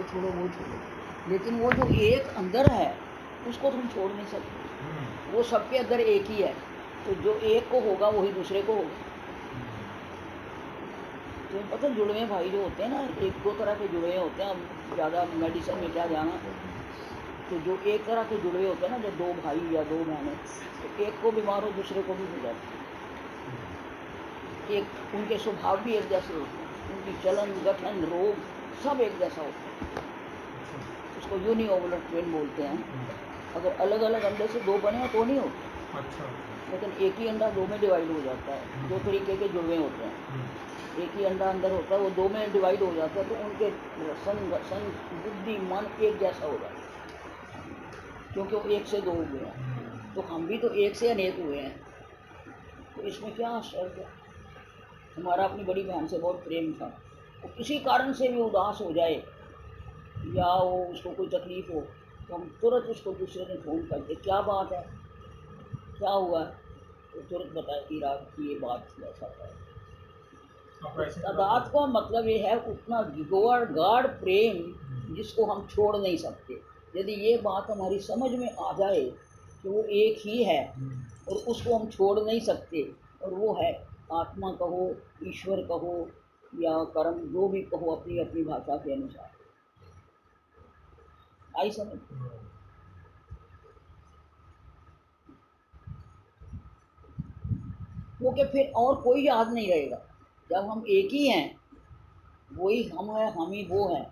छोड़ो वो छोड़ो, लेकिन वो जो एक अंदर है उसको तुम छोड़ नहीं सकते। वो सबके अंदर एक ही है, तो जो एक को होगा वही दूसरे को होगा। तो पता जुड़वे भाई जो होते हैं ना, एक दो तरह के जुड़वे होते हैं, अब ज़्यादा मेडिसिन में क्या जाना। तो जो एक तरह के जुड़वे होते हैं ना, जो दो भाई या दो बहनें, तो एक को बीमार हो दूसरे को भी हो जाती है। एक उनके स्वभाव भी एक जैसे होते हैं, उनकी चलन गठन रोग सब एक जैसा होता है। उसको यूनिओवुलर ट्विन बोलते हैं। अगर अलग अलग अंडे से दो बने हैं तो नहीं होते। अच्छा। लेकिन एक ही अंडा दो में डिवाइड हो जाता है। दो तरीके के जुड़वे होते हैं। एक ही अंडा अंदर होता है, वो दो में डिवाइड हो जाता है, तो उनके सन बुद्धि मन एक जैसा हो जाता है, क्योंकि वो एक से दो हुए हैं। तो हम भी तो एक से अनेक हुए हैं, तो इसमें क्या आश्चर्य है। हमारा अपनी बड़ी बहन से बहुत प्रेम था, वो किसी कारण से भी उदास हो जाए या वो उसको कोई तकलीफ हो, तो हम तुरंत उसको दूसरे दिन फ़ोन करके क्या बात है, क्या हुआ, तो तुरंत बताए कि रात की ये बात थी, ऐसा था। तादाद का मतलब ये है उतना गाढ़ प्रेम जिसको हम छोड़ नहीं सकते। यदि ये बात हमारी समझ में आ जाए कि वो एक ही है और उसको हम छोड़ नहीं सकते, और वो है आत्मा कहो, ईश्वर कहो या कर्म, जो भी कहो अपनी अपनी भाषा के अनुसार। आई समझ? क्योंकि फिर और कोई याद नहीं रहेगा। जब हम एक ही हैं, वही हम है, हम ही वो हैं,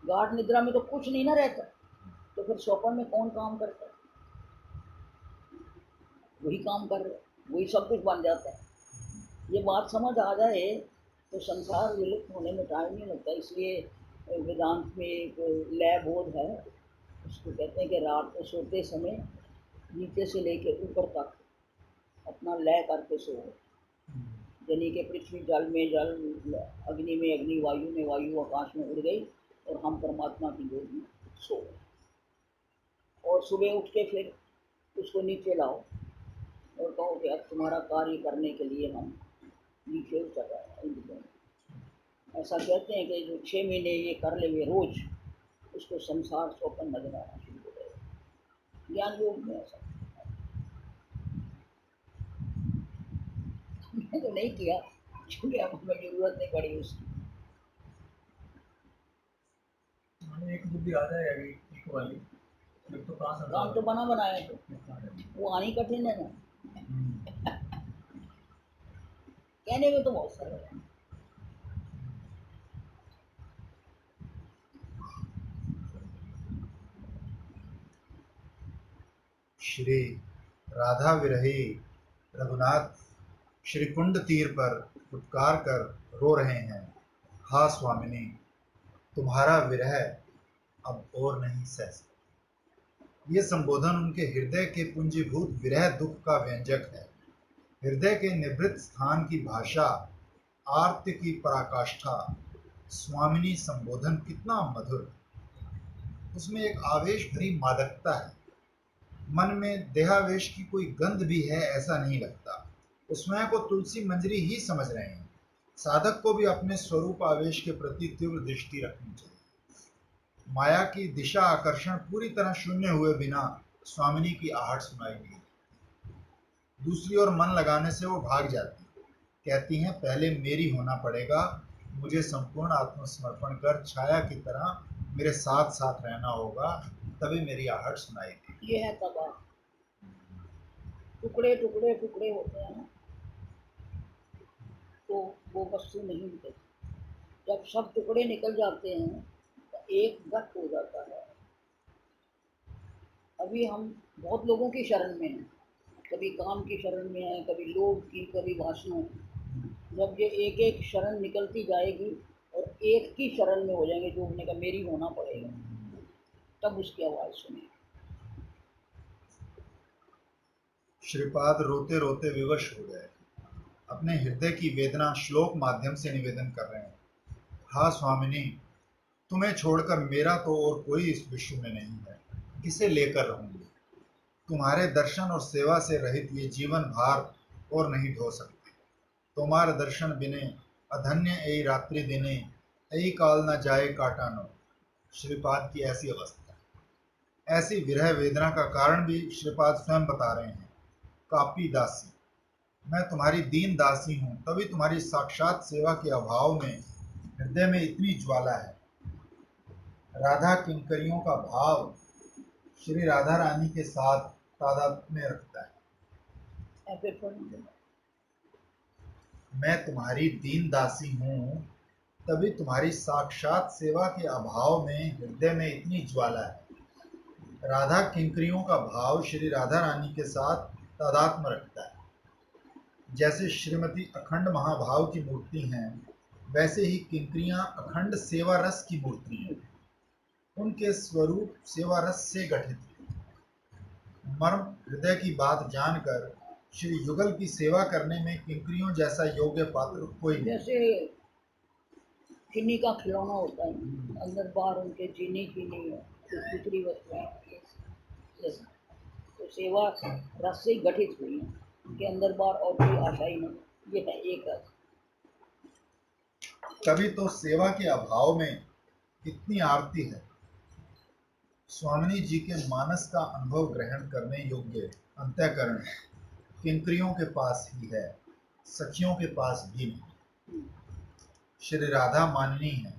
गाढ़ निद्रा में तो कुछ नहीं ना रहता, तो फिर स्वप्न में कौन काम करता है? वही काम कर रहे, वही सब कुछ बन जाता है। ये बात समझ आ जाए तो संसार विलुप्त होने में टाइम नहीं लगता। इसलिए वेदांत में एक लय बोध है, उसको कहते हैं कि रात को सोते समय नीचे से लेकर ऊपर तक अपना लय करके सो। यानी कि पृथ्वी जल में जल, अग्नि में अग्नि, वायु में वायु, आकाश में उड़ गई और हम परमात्मा की गोद में सो गए। और सुबह उठ के फिर उसको नीचे लाओ और कहो कि अब तुम्हारा कार्य करने के लिए हम नीचे उतर रहे हैं। ऐसा कहते हैं कि जो 6 महीने ये कर ले रोज, उसको संसार स्वप्न नजर आना शुरू हो जाएगा। ज्ञान योग में ऐसा हमने तो नहीं किया, क्योंकि अब हमें जरूरत नहीं पड़ी उसकी। एक बुद्धि आ जाएगी एक वाली, तो काम तो बना बनाया, तो वो आनी कठिन है ना। कहने में तो बहुत सरल है। श्री राधा विरही रघुनाथ श्री कुंड तीर पर फुटकार कर रो रहे हैं, हा स्वामिनी तुम्हारा विरह अब और नहीं सह सकते। ये संबोधन उनके हृदय के पुंजीभूत विरह दुख का व्यंजक है। हृदय के निभृत स्थान की भाषा, आर्त की पराकाष्ठा। स्वामिनी संबोधन कितना मधुर, उसमें एक आवेश भरी मादकता है। मन में देहावेश की कोई गंध भी है ऐसा नहीं लगता। उसमें को तुलसी मंजरी ही समझ रहे हैं। साधक को भी अपने स्वरूप आवेश के प्रति तीव्र दृष्टि रखनी चाहिए। माया की दिशा आकर्षण पूरी तरह शून्य हुए बिना स्वामिनी की आहट सुनाई नहीं। दूसरी ओर मन लगाने से वो भाग जाती, कहती हैं पहले मेरी होना पड़ेगा, मुझे संपूर्ण आत्मसमर्पण कर छाया की तरह मेरे साथ साथ रहना होगा, तभी मेरी आहट सुनाई देगी। ये है तबाह, टुकड़े टुकड़े टुकड़े होते हैं ना, तो वो वस्तु नहीं निकलती। जब सब टुकड़े निकल जाते हैं तो एक गठ हो जाता है। अभी हम बहुत लोगों की शरण में हैं, कभी काम की शरण में है, कभी लोभ की, कभी वासना। जब ये एक एक शरण निकलती जाएगी और एक की शरण में हो जाएंगे, जो होने का मेरी होना पड़ेगा, तब उसकी आवाज़ सुने। श्रीपाद रोते रोते विवश हो गए, अपने हृदय की वेदना श्लोक माध्यम से निवेदन कर रहे हैं। हा स्वामिनी, तुम्हें छोड़कर मेरा तो और कोई इस विश्व में नहीं है, किसे लेकर रहूंगी। तुम्हारे दर्शन और सेवा से रहित ये जीवन भार और नहीं ढो सकते। तुम्हारे दर्शन बिने अधन्य ए रात्रि दिने, ऐ काल न जाए काटानो। श्रीपाद की ऐसी अवस्था है। ऐसी विरह वेदना का कारण भी श्रीपाद स्वयं बता रहे हैं। कापी दासी, मैं तुम्हारी दीन दासी हूँ, तभी तुम्हारी साक्षात सेवा के अभाव में हृदय में इतनी ज्वाला है। राधा किंकरियों का भाव श्री राधा रानी के साथ तादात्म्य रखता है। ऐसे पढ़- मैं तुम्हारी दीन दासी हूँ, तभी तुम्हारी साक्षात सेवा के अभाव में हृदय में इतनी ज्वाला है। राधा किंकरियों का भाव श्री राधा रानी के साथ तादात्म्य रखता है। जैसे श्रीमती अखंड महाभाव की मूर्ति हैं, वैसे ही किंकरियां अखंड सेवा रस की मूर्ति हैं। उनके स्वरूप सेवा रस से गठित है। मर्म हृदय की बात जानकर श्री युगल की सेवा करने में किंकरियों जैसा योग्य पात्र कोई नहीं। जैसे चीनी का खिलौना होता है, अंदर बाहर उनके चीनी की नहीं है, कुछ दूसरी वस्तुएं हैं। जैसे तो सेवा रस से गठित हुई है, उनके अंदर बाहर और कोई आशा ही नहीं, ये है एक रस। तभी तो सेवा के अभाव में कितनी आरती है। स्वामिनी जी के मानस का अनुभव ग्रहण करने योग्य अंतःकरण किंकरियों के पास ही है, सखियों के पास भी नहीं। श्री राधा मानिनी है।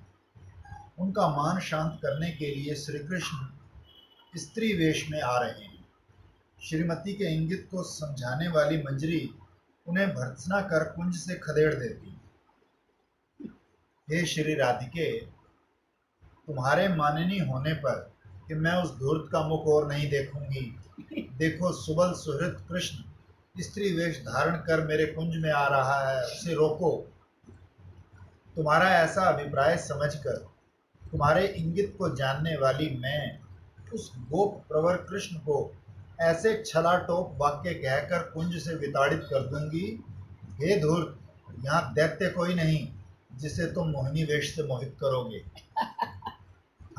उनका मान शांत करने के लिए श्री कृष्ण स्त्री वेश में आ रहे हैं। श्रीमती के इंगित को समझाने वाली मंजरी उन्हें भर्त्सना कर कुंज से खदेड़ देती। हे श्री राधिके, तुम्हारे मानिनी होने पर कि मैं उस धूर्त का मुख और नहीं देखूंगी। देखो, सुबल सुहृद कृष्ण स्त्री वेश धारण कर मेरे कुंज में आ रहा है, उसे रोको। तुम्हारा ऐसा अभिप्राय समझकर तुम्हारे इंगित को जानने वाली मैं उस गोप प्रवर कृष्ण को ऐसे छलाटोप वाक्य कहकर कुंज से विताड़ित कर दूंगी। हे धूर्त, यहाँ दैत्य कोई नहीं जिसे तुम मोहिनी वेश से मोहित करोगे।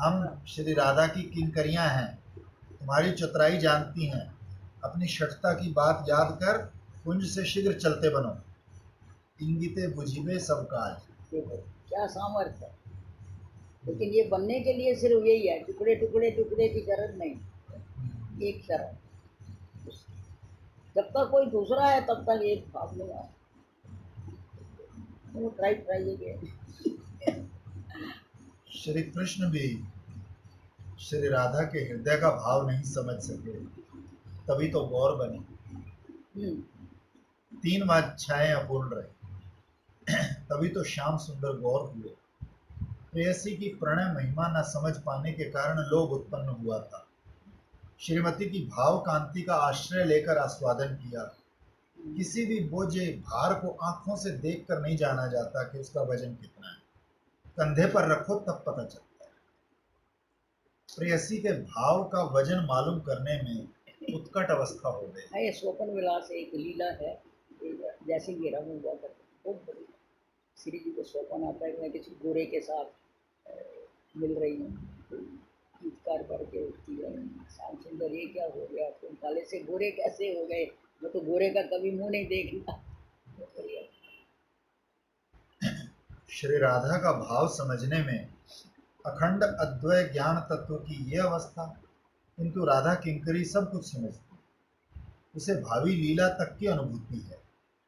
हम श्री राधा की किंकरियां हैं, तुम्हारी चतुराई जानती हैं। अपनी शठता की बात याद कर कुंज से शीघ्र चलते बनो। इंगिते बुझिबे सब काज। देखो क्या सामर्थ्य है। लेकिन ये बनने के लिए सिर्फ यही है, टुकड़े टुकड़े टुकड़े की जरूरत नहीं, एक शरण। जब तक कोई दूसरा है तब तक एक भाव नहीं आ। वो ट्राई ट्राई ये श्री कृष्ण भी श्री राधा के हृदय का भाव नहीं समझ सके, तभी तो गौर बने। 3 वाच्छाएं अपूर्ण रही, तभी तो श्याम सुंदर गौर हुए। प्रेयसी की प्रणय महिमा न समझ पाने के कारण लोभ उत्पन्न हुआ था। श्रीमती की भाव कांति का आश्रय लेकर आस्वादन किया। किसी भी बोझे भार को आंखों से देखकर नहीं जाना जाता कि उसका वजन कितना है। कंधे पर रखो तब पता चलता है। प्रेयसी के भाव का वजन मालूम करने में उत्कट अवस्था हो गई। ये स्वपन विलास एक लीला है, जैसे घेरा में हुआ करते बहुत बड़ी। श्री जी को स्वपन आता है कि मैं किसी गोरे के साथ मिल रही हूँ, चित्कार करके उठती है, श्याम सुंदर ये क्या हो गया, तुम काले से गोरे कैसे हो गए, मैं तो गोरे का कभी मुंह नहीं देखना। श्री राधा का भाव समझने में अखंड अद्वय ज्ञान तत्व की ये अवस्था, किंतु राधा किंकरी सब कुछ समझती। उसे भावी लीला तक की अनुभूति है।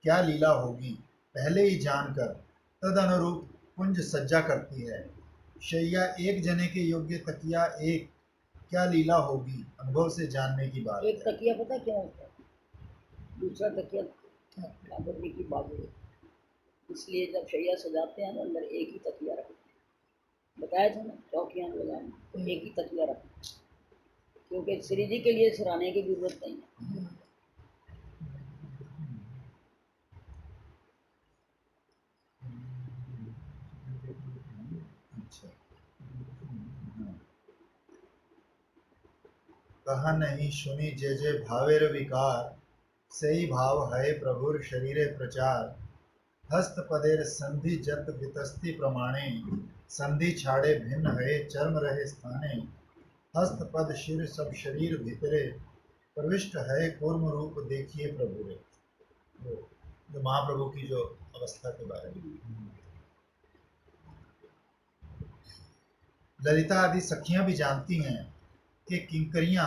क्या लीला होगी पहले ही जानकर तद अनुरूप कुंज सज्जा करती है। शैया एक जने के योग्य तकिया एक, क्या लीला होगी अनुभव से जानने की बात एक है। तकिया पता क्या होता है, दूसरा तकिया ठाकुर जी की बाबू है, इसलिए जब शैया सजाते हैं ना अंदर एक ही तकिया रखते हैं। बताया था ना, चौकियां लगाए तो एक ही तकिया रखते हैं, क्योंकि श्री जी के लिए सिराने की जरूरत नहीं है। अच्छा, कहा नहीं सुनी जे जे भावेर विकार, सही भाव है प्रभुर शरीरे प्रचार। हस्त पदेर संधि जत वितस्ति प्रमाणे, संधि छाड़े भिन्न है चर्म रहे स्थाने। हस्त पद शिर सब शरीर भीतरे, प्रविष्ट है कूर्म रूप देखिए प्रभु रे। जो महाप्रभु की जो अवस्था के बारे में। ललिता आदि सखियां भी जानती हैं कि किंकरियां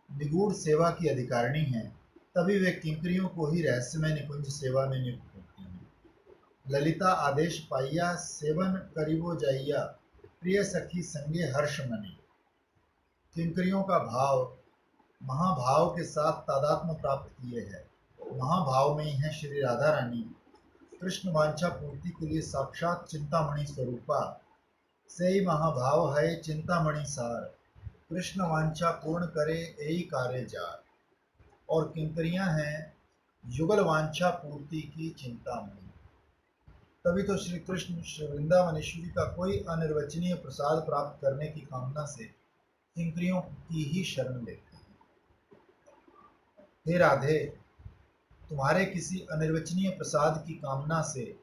निगूढ़ सेवा की अधिकारिणी हैं, तभी वे किंकरियों को ही रहस्यमय निकुंज सेवा में नियुक्त करती हैं। ललिता आदेश पाइया सेवन करिबो जाइया, प्रिय सखी संगे हर्ष मनी। किंकरियों का भाव महाभाव के साथ तादात्म्य प्राप्त किए है। महाभाव में ही है श्री राधा रानी, कृष्ण वांछा पूर्ति के लिए साक्षात चिंतामणि स्वरूपा। से ही महाभाव है चिंतामणि सार, कृष्ण वांछा पूर्ण करे यही कार्य जार। और किंकरियां हैं युगल वांछा पूर्ति की चिंतामणि। तभी तो श्री कृष्ण श्री वृंदावनेश्वरी का कोई अनिर्वचनीय प्रसाद प्राप्त करने की कामना से किंकरियों की ही शरण लेते हैं। हे राधे, तुम्हारे किसी अनिर्वचनीय प्रसाद की कामना से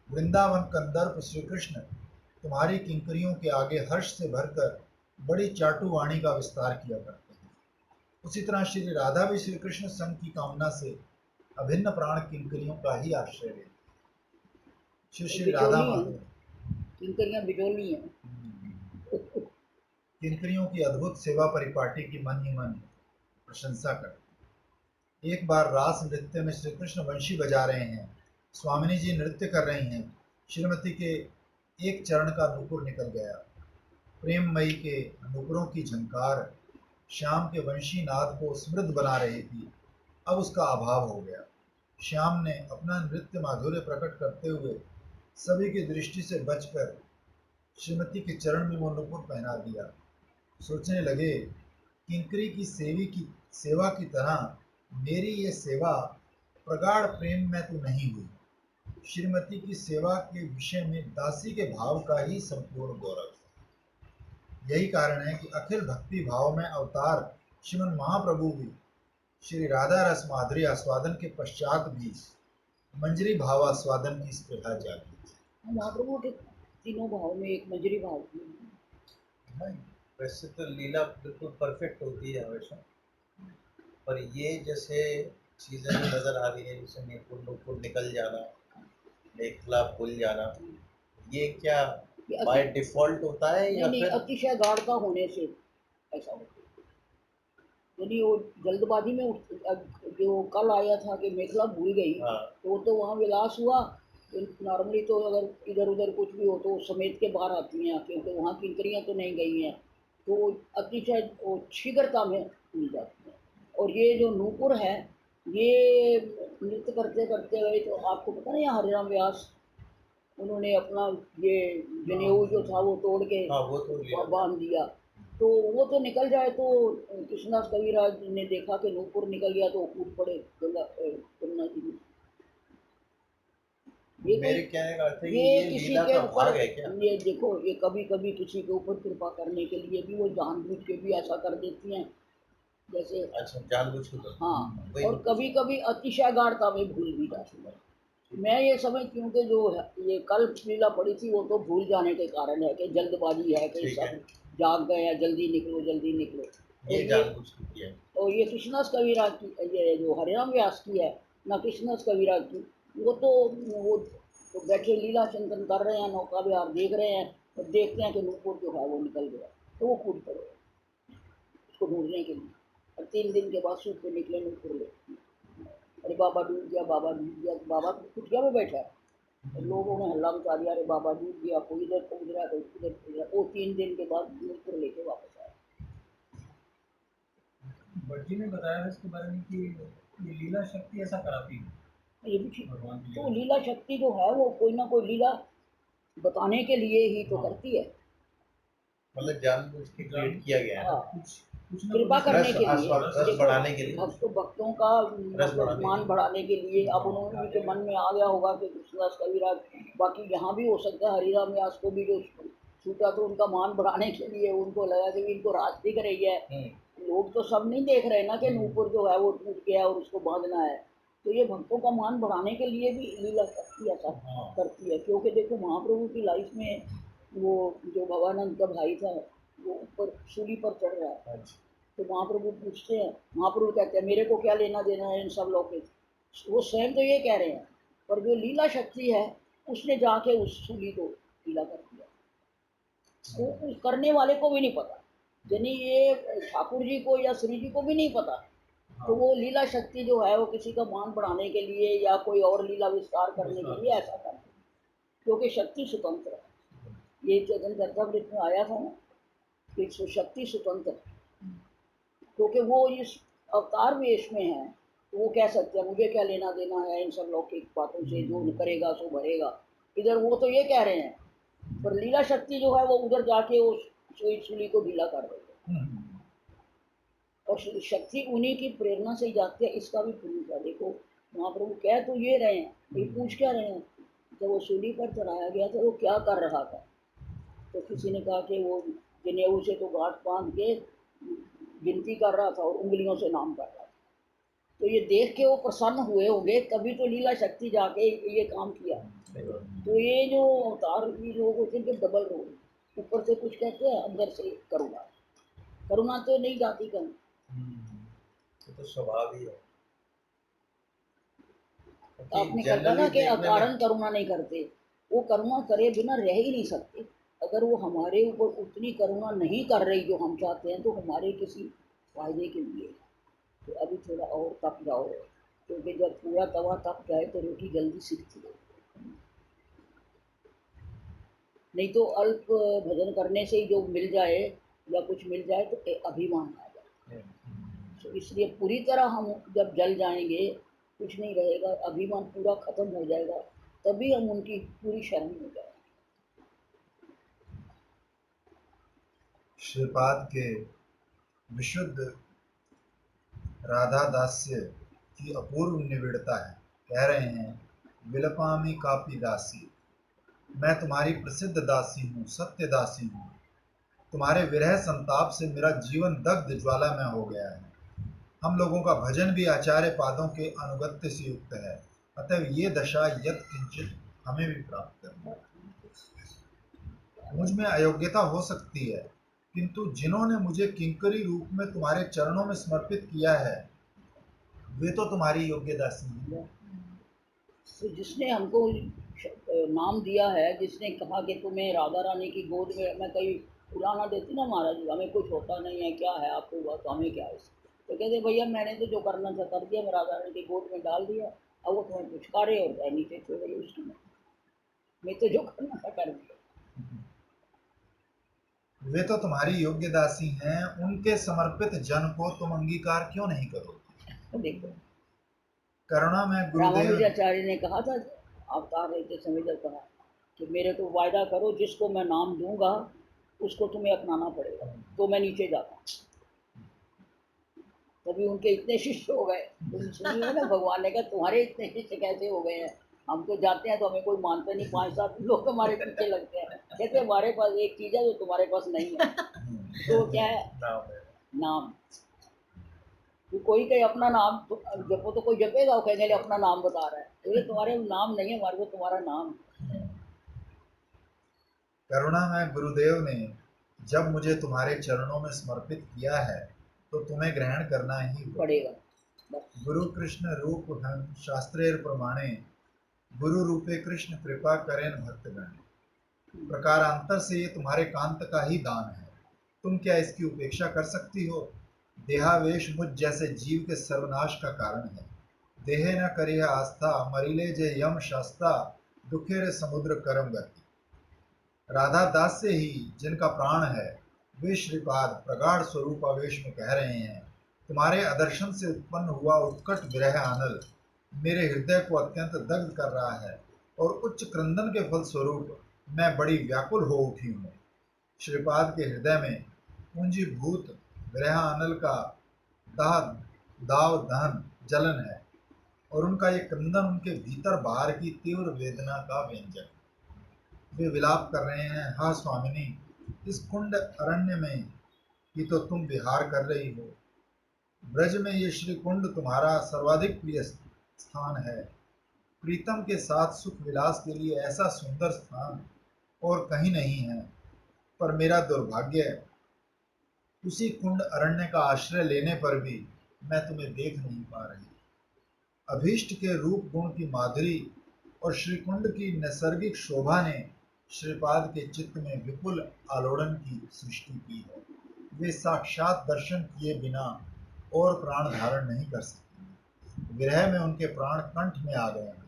वृंदावन कंदर्प श्री कृष्ण तुम्हारी किंकरियों के आगे हर्ष से भरकर बड़ी चाटु वाणी का विस्तार किया करते हैं। उसी तरह श्री राधा भी श्री कृष्ण संग की कामना से अभिन्न प्राण किंकरियों का ही आश्रय लेते हैं। श्री श्री राधा माधव किंकरियां बिचौली हैं। किंकरियों की अद्भुत सेवा परिपाटी की मन ही मन प्रशंसा करते। एक बार रास नृत्य में श्री कृष्ण वंशी बजा रहे हैं, स्वामिनी जी नृत्य कर रही हैं। श्रीमती के एक चरण का नुपुर निकल गया। प्रेममयी के नुपुरों की झंकार श्याम के वंशी नाद को समृद्ध बना रही थी, अब उसका अभाव हो गया। श्याम ने अपना नृत्य माधुर्य प्रकट करते हुए सभी की दृष्टि से बचकर श्रीमती के चरण में वो नुपुर पहना दिया। सोचने लगे, किंकरी की सेवा की तरह मेरी ये सेवा प्रगाढ़ प्रेम में तो नहीं हुई। श्रीमती की सेवा के विषय में दासी के भाव का ही संपूर्ण गौरव है। यही कारण है कि अखिल भक्ति भाव में अवतार श्रीमन महाप्रभु भी श्री राधा रस माधुरी आस्वादन के पश्चात भी मंजरी भाव आस्वादन की स्पृहा जागी। महाप्रभु के तीनों भाव में एक मंजरी भाव नहीं, वैसे तो लीला बिल्कुल परफेक्ट होती है हमेशा, पर ये जैसे चीज़ें जो नज़र आ रही है, जैसे नुपुर निकल जाना, मेखला खुल जाना, ये क्या बाय डिफॉल्ट होता है या नहीं, फिर अतिशय गाढ़ता होने से ऐसा होता है। यदि वो जल्दबाजी में जो कल आया था कि मेखला भूल गई, हाँ, तो वहाँ विलास हुआ। तो नॉर्मली तो अगर इधर उधर कुछ भी हो तो समेट के बाहर आती हैं, क्योंकि वहाँ किंकरियाँ तो नहीं गई हैं, तो अतिशय वो शीघ्रता में मिल जाती है। और ये जो नूपुर है, ये नृत्य करते करते गए, तो आपको पता नहीं हरिराम व्यास उन्होंने अपना ये जनेऊ जो था वो तोड़ के हाँ, वो तो लिया। बांध दिया, तो वो तो निकल जाए। तो कृष्णदास कविराज ने देखा कि नूपुर निकल गया, तो कूद पड़े गंगा जी में। मेरे कहने का अर्थ है कि ये ये किसी लीला के का भाग ऊपर, है क्या? ये देखो, ये कभी कभी किसी के ऊपर कृपा करने के लिए भी वो जानबूझ के भी ऐसा कर देती हैं, जैसे अच्छा, जानबूझ के करते हैं। हाँ। वही और कभी कभी अतिशय गाढ़ता में भूल भी जाती है। मैं ये समझती हूँ कि जो ये कल लीला पड़ी थी वो तो भूल जाने के कारण है, कि जल्दबाजी है, कि ठीक है। सब जाग गए हैं, जल्दी निकलो जल्दी निकलो। ये और जानबूझ के किया है। और ये कृष्णदास कविराज की, ये जो हरिराम व्यास की है ना, कृष्णदास कविराज की, वो तो बैठे लीला चिंतन कर रहे हैं, नौका विहार देख रहे हैं, और देखते हैं कि नूपुर जो है वो निकल गया, तो वो कूद पड़े उसको ढूंढने के लिए। और 3 दिन के बाद सूट पे निकले नूपुर ले। अरे बाबा डूब गया, बाबा डूब गया, तो बाबा कुटिया में बैठा है, तो लोगों ने हल्ला मचा दिया, अरे बाबा डूब गया, कोई इधर कूद रहा है, कोई उधर कूद रहा है। वो 3 दिन के बाद नूपुर लेके वापस आया। भट्टी ने बताया है इसके बारे में कि ये लीला शक्ति ऐसा कराती है ये भी ठीक। भगवान की तो लीला। लीला शक्ति जो है वो कोई ना कोई लीला बताने के लिए ही तो करती है। मतलब जानबूझ के क्रिएट किया गया है। हाँ, कुछ ना कृपा कुछ करने के लिए, रस बढ़ाने के लिए। भक्तों का बढ़ाने मान के बढ़ाने के लिए। अब उन्होंने के मन में आ गया होगा कि कृष्णदास कविराज, बाकी यहाँ भी हो सकता है हरिराम व्यास को भी जो छूटा तो उनका मान बढ़ाने के लिए उनको लगा कि इनको राज दिख रही है, लोग तो सब नहीं देख रहे ना कि नूपुर जो है वो टूट गया और उसको बांधना है। तो ये भक्तों का मान बढ़ाने के लिए भी लीला शक्ति ऐसा करती है। क्योंकि देखो महाप्रभु की लाइफ में वो जो भवानंद का भाई था, वो ऊपर सूली पर चढ़ रहा है, तो महाप्रभु पूछते हैं, महाप्रभु कहते हैं मेरे को क्या लेना देना है इन सब लोग के। वो स्वयं तो ये कह रहे हैं, पर जो लीला शक्ति है उसने जाके उस सूली को लीला कर दिया। वो उस करने वाले को भी नहीं पता, यानी ये ठाकुर जी को या श्री जी को भी नहीं पता। तो वो लीला शक्ति जो है वो किसी का मान बढ़ाने के लिए या कोई और लीला विस्तार करने के लिए ऐसा करते हैं, क्योंकि शक्ति स्वतंत्र है। ये चेतन चर्चामृत में आया था ना कि शक्ति स्वतंत्र है, क्योंकि वो इस अवतार वेश में है, तो वो कह सकते हैं मुझे क्या लेना देना है इन सब लौकिक बातों से, जो करेगा सो भरेगा। इधर वो तो ये कह रहे हैं, पर लीला शक्ति जो है वो उधर जाके उस सुई सूली को ढीला कर रही है। और शक्ति उन्हीं की प्रेरणा से ही जाती है, इसका भी प्रूफ है। देखो महाप्रभु कह तो ये रहे हैं, ये पूछ क्या रहे हैं, जब वो सूली पर चढ़ाया गया था वो क्या कर रहा था, तो किसी ने कहा कि वो जनेऊ से तो गांठ बांध के गिनती कर रहा था और उंगलियों से नाम कर रहा था। तो ये देख के वो प्रसन्न हुए होंगे, तभी तो लीला शक्ति जाके ये काम किया। तो ये जो अवतार लोग होते हैं डबल रोल, ऊपर से कुछ कहते हैं अंदर से करुणा, करुणा तो नहीं जाती कहीं। तो स्वभाव ही है। आपने कहा ना कि अकारण करुणा नहीं करते, वो करुणा करे बिना रह ही नहीं सकते। अगर वो हमारे ऊपर उतनी करुणा नहीं कर रही जो हम चाहते हैं, तो हमारे किसी फायदे के लिए तो अभी थोड़ा और तप जाओ, क्योंकि जब पूरा तवा तप जाए तो रोटी जल्दी सीखती है। नहीं तो अल्प भजन करने से ही जो मिल जाए या कुछ मिल जाए तो अभिमान आ जाए। तो इसलिए पूरी तरह हम जब जल जाएंगे, कुछ नहीं रहेगा, अभिमान पूरा खत्म हो जाएगा, तभी हम उनकी पूरी शरण हो जाएंगे। श्रीपाद के विशुद्ध राधा दास्य की अपूर्व निविड़ता है। कह रहे हैं, विलपामी कापी दासी, मैं तुम्हारी प्रसिद्ध दासी हूँ, सत्य दासी हूँ। तुम्हारे विरह संताप से मेरा जीवन दग्ध ज्वाला में हो गया है। हम लोगों का भजन भी आचार्य पादों के अनुगत्य से युक्त है, अतः ये दशा यत किंचित हमें भी प्राप्त करना। मुझ में अयोग्यता हो सकती है, किंतु जिन्होंने मुझे किंकरी रूप में तुम्हारे चरणों में समर्पित किया है, वे तो तुम्हारी योग्य दासी हैं। तो जिसने हमको नाम दिया है, जिसने कहा कि तुम्हें राधा रानी की गोद में, मैं कहीं पुराना देती ना महाराज जी, हमें कुछ होता नहीं है, क्या है आपको हुआ तो हमें क्या है। तो कहते भैया मैंने तो जो करना था कर दिया, मैं राधा रानी की गोद में डाल दिया, अब वो तुम्हें पुचकारे और नीचे छोड़ गई उसकी, मैं तो जो करना था कर दिया। वे तो तुम्हारी योग्य दासी हैं, उनके समर्पित जन को तुम अंगीकार क्यों नहीं करोगे। तो देखो करुणा में गुरुदेव रामानुजाचार्य ने कहा था अवतार लेते समय, जब कहा कि मेरे को वायदा करो जिसको मैं नाम दूंगा उसको तुम्हें अपनाना पड़ेगा, तो मैं नीचे जाता। तभी उनके इतने शिष्य हो गए। तुम सुनिए ना, भगवान ने कहा तुम्हारे इतने शिष्य कैसे हो गए हैं, हम तो जाते हैं तो हमें कोई मानते नहीं, 5-7 लोग हमारे पीछे लगते हैं, कहते हमारे पास एक चीज है जो तुम्हारे पास नहीं है। तो क्या है? नाम। तो कोई कहे अपना नाम तो जपो, तो कोई जपेगा, वो कहेंगे अपना नाम बता रहा है, तो ये तुम्हारे नाम नहीं है, हमारे को तुम्हारा नाम। करुणा में गुरुदेव ने जब मुझे तुम्हारे चरणों में समर्पित किया है, तो तुम्हें ग्रहण करना ही पड़ेगा। गुरु कृष्ण रूप हम शास्त्रेर प्रमाणे, गुरु रूपे कृष्ण कृपा करें भक्तगण। प्रकारांतर से ये तुम्हारे कांत का ही दान है, तुम क्या इसकी उपेक्षा कर सकती हो। देहावेश मुझ जैसे जीव के सर्वनाश का कारण है। देहे न करे आस्था, मरिले जे यम शास्ता, दुखेरे समुद्र करम गति। राधा दास से ही जिनका प्राण है, वे श्रीपाद प्रगाढ़ स्वरूप आवेश में कह रहे हैं, तुम्हारे आदर्शन से उत्पन्न हुआ उत्कट विरह आनल मेरे हृदय को अत्यंत दग्ध कर रहा है, और उच्च क्रंदन के फल स्वरूप मैं बड़ी व्याकुल हो उठी हूँ। श्रीपाद के हृदय में पूंजीभूत विरह अनल का दाव दहन जलन है, और उनका ये क्रंदन उनके भीतर बाहर की तीव्र वेदना का व्यंजक। वे विलाप कर रहे हैं, हा स्वामिनी, इस कुंड अरण्य में ही तो तुम विहार कर रही हो। ब्रज में ये श्री कुंड तुम्हारा सर्वाधिक प्रिय स्थान है। प्रीतम के साथ सुख विलास के लिए ऐसा सुंदर स्थान और कहीं नहीं है, पर मेरा दुर्भाग्य, उसी कुंड अरण्य का आश्रय लेने पर भी मैं तुम्हें देख नहीं पा रही। अभीष्ट के रूप गुण की माधुरी और श्रीकुंड की नैसर्गिक शोभा ने श्रीपाद के चित्त में विपुल आलोड़न की सृष्टि की है। वे साक्षात दर्शन किए बिना और प्राण धारण नहीं कर सकते। विरह में उनके प्राण कंठ में आ गए हैं।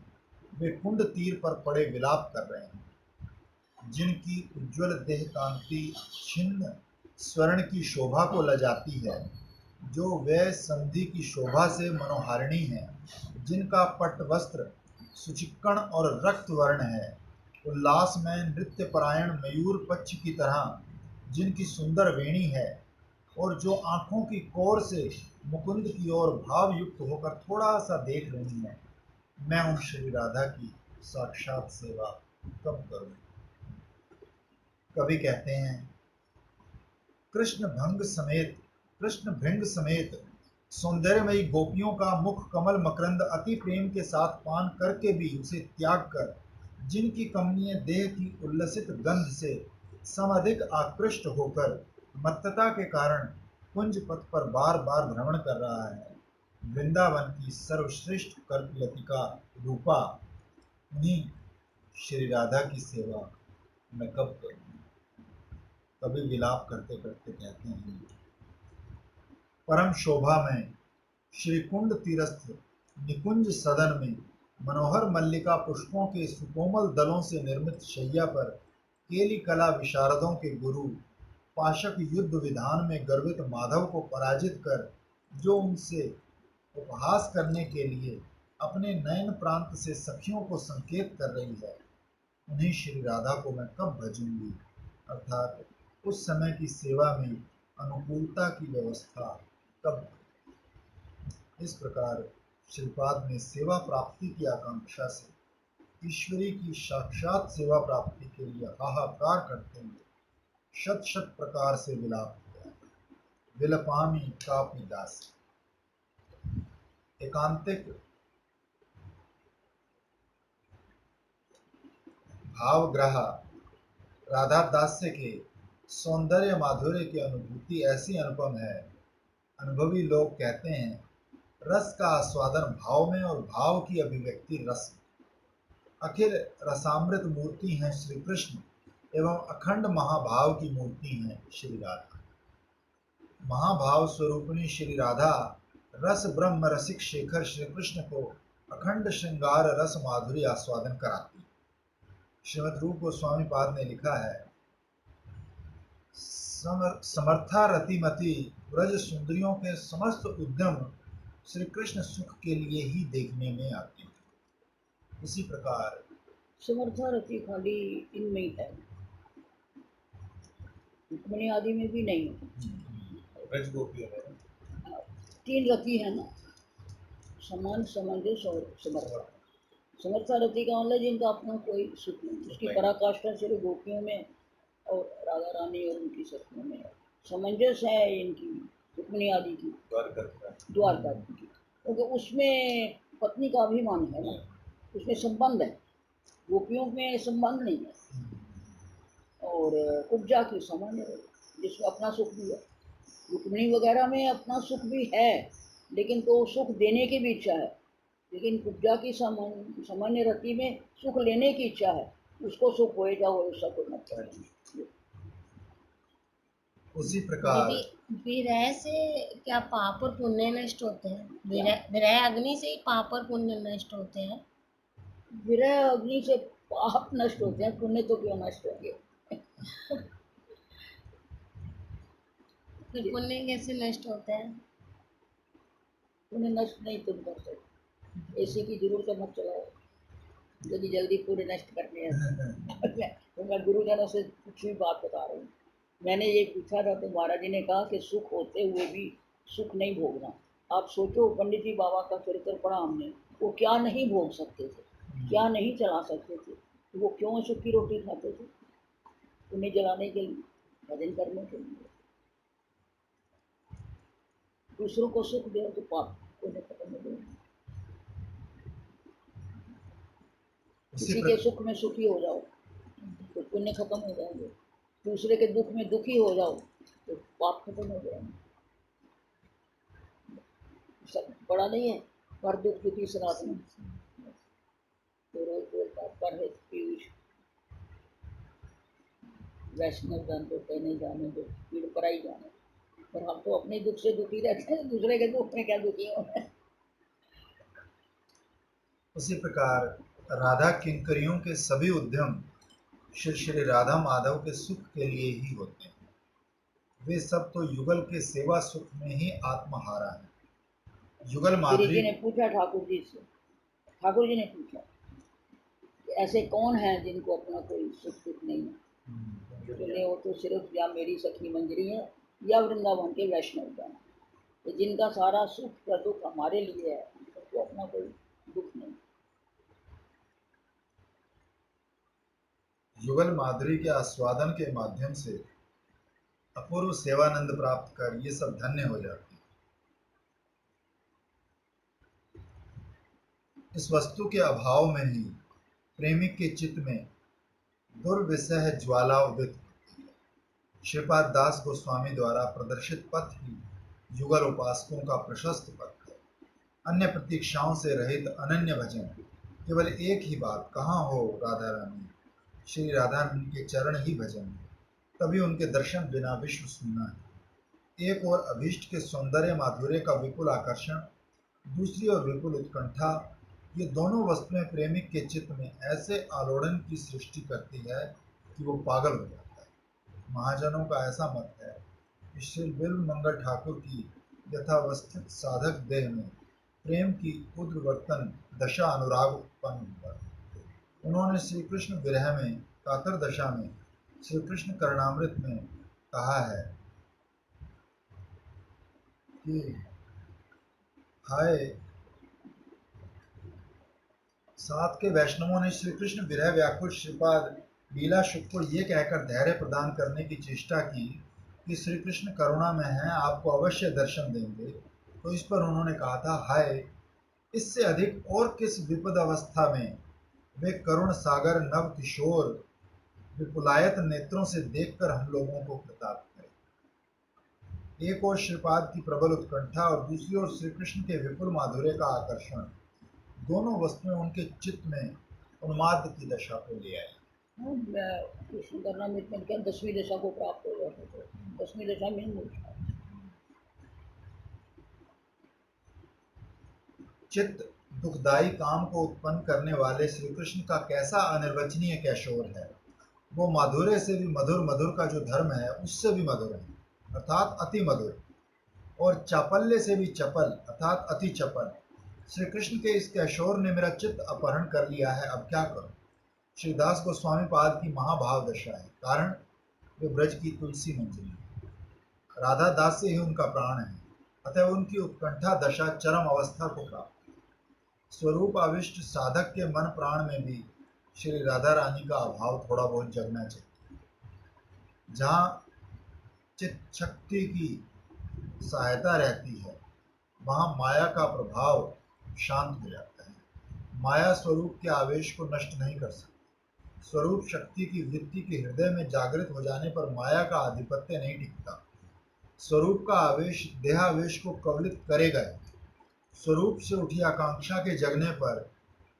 वे कुंड तीर पर पड़े विलाप कर रहे हैं। जिनकी उज्ज्वल देह कांति छिन्न स्वर्ण की शोभा को लजाती है, जो वे संधि की शोभा से मनोहारिणी है, जिनका पट्ट वस्त्र सुचिक्कण और रक्त वर्ण है, उल्लास में नृत्य परायण मयूर पक्ष की तरह जिनकी सुंदर वेणी है, और जो आंखों की कोर से मुकुंद की ओर भाव युक्त होकर थोड़ा सा देख रही है, मैं उन श्री राधा की साक्षात सेवा कब करूं। कवि कहते हैं, कृष्ण भृंग समेत सौंदर्यमयी गोपियों का मुख कमल मकरंद अति प्रेम के साथ पान करके भी उसे त्याग कर, जिनकी कमनीय देह की उल्लसित गंध से समधिक आकृष्ट होकर मत्तता के कारण कुंज पथ पर बार बार भ्रमण कर रहा है, वृंदावन की सर्वश्रेष्ठ कल्पलतिका रूपा उन्हीं श्री राधा की सेवा मैं कब करूं। कभी विलाप करते करते कहते हैं, परम शोभा में श्री कुंड तीरस्थ निकुंज सदन में मनोहर मल्लिका पुष्पों के सुकोमल दलों से निर्मित शैया पर केली कला विशारदों के गुरु पाशक युद्ध विधान में गर्वित माधव को पराजित कर जो उनसे उपहास करने के लिए अपने नयन प्रांत से सखियों को संकेत कर रही है, उन्हीं श्री राधा को मैं कब भजूंगी, अर्थात उस समय की सेवा में अनुकूलता की व्यवस्था कब। इस प्रकार श्रीपाद ने सेवा प्राप्ति की आकांक्षा से ईश्वरी की साक्षात सेवा प्राप्ति के लिए हाहाकार करते हुए शत शत प्रकार से विलाप किया। विलपामी कापी दास। एकांतिक भावग्रह राधा दास्य के सौंदर्य माधुर्य की अनुभूति ऐसी अनुपम है, अनुभवी लोग कहते हैं, रस का आस्वादन भाव में और भाव की अभिव्यक्ति रस में। अखिल रसामृत मूर्ति हैं श्री कृष्ण एवं अखंड महाभाव की मूर्ति हैं श्री राधा। महाभाव स्वरूपिणी श्री राधा रस ब्रह्म रसिक शेखर श्री कृष्ण को अखंड श्रृंगार रस माधुरी आस्वादन कराती। श्रीमद् रूप गोस्वामी पाद ने लिखा है, समर्था रतिमती ब्रज सुंदरियों के समस्त उद्यम श्री कृष्ण सुख के लिए ही देखने में आते हैं। इसी प्रकार समर्था रति खाली इनमें ही है, रुक्मिणी आदि में भी नहीं। ब्रज गोपियों में 3 रति है ना, समान समंजस और समर्था। समर्था रति का मतलब जिनका अपना कोई सुख नहीं, उसकी पराकाष्ठा श्री गोपियों में और राधा रानी और उनकी सखियों में समंजस है इनकी रुक्मिणी आदि की, द्वारका की, क्योंकि उसमें पत्नी का अभिमान है ना, उसमें संबंध है, गोपियों में संबंध नहीं है। और कुब्जा की सामान्य जिसमें अपना सुख भी है, रुक्मिणी वगैरह में अपना सुख भी है, लेकिन तो सुख देने की भी इच्छा है, लेकिन कुब्जा की सामान्य रति में सुख लेने की इच्छा है, उसको सुख होए या हो ऐसा कोई मतलब। उसी प्रकार विरह से क्या पाप और पुण्य नष्ट होते हैं? विरह अग्नि से ही पाप और पुण्य नष्ट होते हैं। विरह अग्नि से पाप नष्ट होते हैं, पुण्य तो क्यों नष्ट होंगे। फिर पुण्य कैसे नष्ट होते हैं? पुण्य नष्ट नहीं तुम कर सकते, ऐसी की जरूरत मत चलाओ यदि जल्दी पुण्य नष्ट करने हैं। तो मैं गुरुजनों से कुछ भी बात बता रहा हूँ। मैंने ये पूछा था तो महाराज जी ने कहा कि सुख होते हुए भी सुख नहीं भोगना। आप सोचो, पंडित जी बाबा का चरित्र पढ़ा हमने, वो क्या नहीं भोग सकते थे, क्या नहीं चला सकते थे, तो वो क्यों सुख की रोटी खाते थे? उन्हें जलाने के लिए, भजन करने के लिए। दूसरों को सुख दे तो पाप उन्हें खत्म हो जाएगा। किसी के सुख में सुखी हो जाओ तो पुण्य खत्म हो जाएंगे, दूसरे के दुख में दुखी हो जाओ तो पाप खत्म हो जाएंगे। सब बड़ा नहीं है, पर दुख दुखी सनातन तो रोज बोलता पर है पीयूष वैष्णव जन तो कहने जाने दो, पीड़ पर ही जाने। पर हम तो अपने दुख से दुखी रहते हैं, दूसरे के दुख में क्या दुखी होना है। उसी प्रकार राधा किंकरियों के सभी उद्यम श्री श्री राधा माधव के सुख के लिए ही होते हैं। वे सब तो युगल के सेवा सुख में ही आत्महारा है। युगल गिरी माधुरी जी ने पूछा ठाकुर जी से, ठाकुर जी ने पूछा कि ऐसे कौन हैं जिनको अपना कोई सुख दुख नहीं है। बोले वो तो सिर्फ या मेरी सखी मंजरी है या वृंदावन के वैष्णव जन, तो जिनका सारा सुख या दुख हमारे लिए है, तो अपना कोई दुख नहीं। युगल माधुरी के आस्वादन के माध्यम से अपूर्व सेवानंद प्राप्त कर ये सब धन्य हो जाते हैं। इस वस्तु के अभाव में ही प्रेमिक के चित्त में दुर्विसह ज्वाला उदित होती है। श्रीपाद दास गोस्वामी द्वारा प्रदर्शित पथ ही युगल उपासकों का प्रशस्त पथ है। अन्य प्रतीक्षाओं से रहित अनन्य भजन, केवल एक ही बात, कहाँ हो राधा रानी, श्री राधा रानी के चरण ही भजन है। तभी उनके दर्शन बिना विश्व सुनना है। एक और अभीष्ट के सौंदर्य माधुर्य का विपुल आकर्षण, दूसरी ओर विपुल उत्कंठा, ये दोनों वस्तुएं प्रेमिक के चित्त में ऐसे आलोड़न की सृष्टि करती है कि वो पागल हो जाता है। महाजनों का ऐसा मत है कि श्री बिल्व मंगल ठाकुर की यथावस्थित साधक देह में प्रेम की उद्वर्तन दशा अनुराग उत्पन्न हुआ। उन्होंने श्री कृष्ण विरह में कातर दशा में श्री कृष्ण करणामृत में कहा है कि हाय, साथ के वैष्णवों ने श्री कृष्ण विरह व्याकुल श्रीपाद लीला शुक को ये कहकर धैर्य प्रदान करने की चेष्टा की कि श्री कृष्ण करुणा में हैं, आपको अवश्य दर्शन देंगे। तो इस पर उन्होंने कहा था, हाय, इससे अधिक और किस विपद अवस्था में वे करुण सागर नव किशोर विपुलायत नेत्रों से देखकर हम लोगों को कृतार्थ करें। एक और श्रीपाद की प्रबल उत्कंठा और दूसरी ओर श्री कृष्ण के विपुल माधुर्य का आकर्षण, दोनों वस्तुएं उनके चित्त में उन्माद की दशा को ले आई। कृष्ण करणामृत में क्या 10वीं दशा को प्राप्त हो जाते थे, 10वीं दशा में मूर्छा। चित्त दुखदायी काम को उत्पन्न करने वाले श्री कृष्ण का कैसा अनिर्वचनीय कैशोर है। वो माधुर्य से भी मधुर, मधुर का जो धर्म है उससे भी मधुर है, अर्थात अति मधुर, और चापल्य से भी चपल, अर्थात अति चपल। श्री कृष्ण के इस कैशोर ने मेरा चित्त अपहरण कर लिया है, अब क्या करूं। श्रीदास गोस्वामी पाद की महाभाव दशा है, कारण वे ब्रज की तुलसी मंजरी है। राधा दास से ही उनका प्राण है, अतः उनकी उत्कंठा दशा चरम अवस्था को प्राप्त। स्वरूप आविष्ट साधक के मन प्राण में भी श्री राधा रानी का अभाव थोड़ा बहुत जगना चाहिए। जहाँ चित्त शक्ति की सहायता रहती है, वहाँ माया का प्रभाव शांत हो जाता है। माया स्वरूप के आवेश को नष्ट नहीं कर सकती। स्वरूप शक्ति की वृत्ति के हृदय में जागृत हो जाने पर माया का आधिपत्य नहीं टिकता। स्वरूप का आवेश देहावेश को कवलित करेगा। स्वरूप से उठी आकांक्षा के जगने पर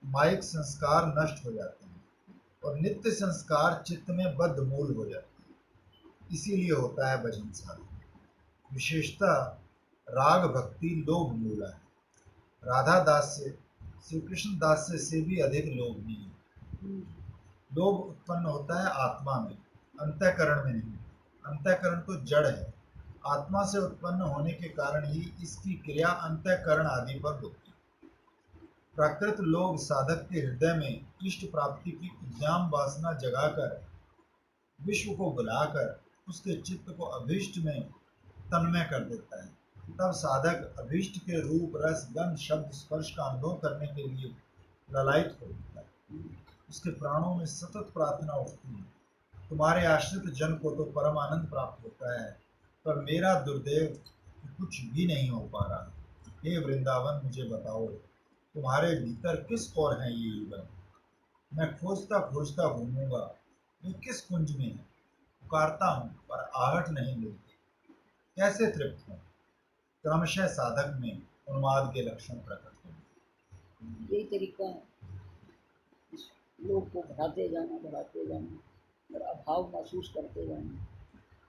माइक संस्कार नष्ट हो जाते हैं और नित्य संस्कार चित्त में बद्ध मूल हो जाते हैं। इसीलिए होता है भजन साधन। विशेषतः राग भक्ति लोभ मूला है। राधा दास से, श्री कृष्ण दास से भी अधिक लोभ नहीं है। लोभ उत्पन्न होता है आत्मा में, अंतःकरण में नहीं। अंतःकरण तो जड़ है, आत्मा से उत्पन्न होने के कारण ही इसकी क्रिया अंतःकरण आदि पर होती है। प्राकृत लोभ साधक के हृदय में इष्ट प्राप्ति की उद्याम वासना जगाकर विश्व को बुलाकर उसके चित्त को अभीष्ट में तन्मय कर देता है। तब साधक अभीष्ट के रूप रस गंध शब्द स्पर्श का अनुभव करने के लिए ललायित हो जाता है। उसके प्राणों में सतत प्रार्थना उठती है, तुम्हारे आश्रित जन को तो परम आनंद प्राप्त होता है, पर मेरा दुर्दैव कुछ भी नहीं हो पा रहा। हे वृंदावन, मुझे बताओ, तुम्हारे भीतर किस ओर है ये युगल। मैं खोजता खोजता घूमूंगा, ये किस कुंज में है। पुकारता हूँ पर आहट नहीं मिलती, कैसे तृप्त हूँ। क्रमशः साधक में उन्माद के लक्षण प्रकट होंगे। यही तरीका है, इस लोग को बढ़ाते जाना, बढ़ाते जाना। और अभाव महसूस करते जाएंगे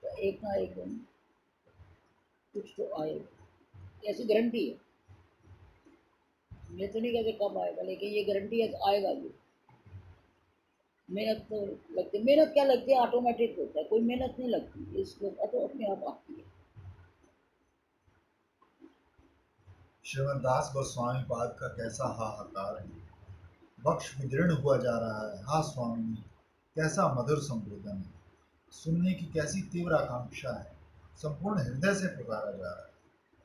तो एक ना एक दिन कुछ तो आएगा, ऐसी गारंटी है। मैं तो नहीं कहते कब आएगा, लेकिन ये गारंटी है आएगा भी। मेहनत तो लगती, मेहनत क्या लगती है, ऑटोमेटिक होता है, कोई मेहनत नहीं लगती, इसको तो अपने आप आती है। श्रीमद दास गोस्वामी पाद का कैसा हाहाकार है, वक्ष विदीर्ण हुआ जा रहा है। हाँ स्वामी, कैसा मधुर संबोधन है, सुनने की कैसी तीव्र आकांक्षा है, संपूर्ण हृदय से पुकारा जा रहा है।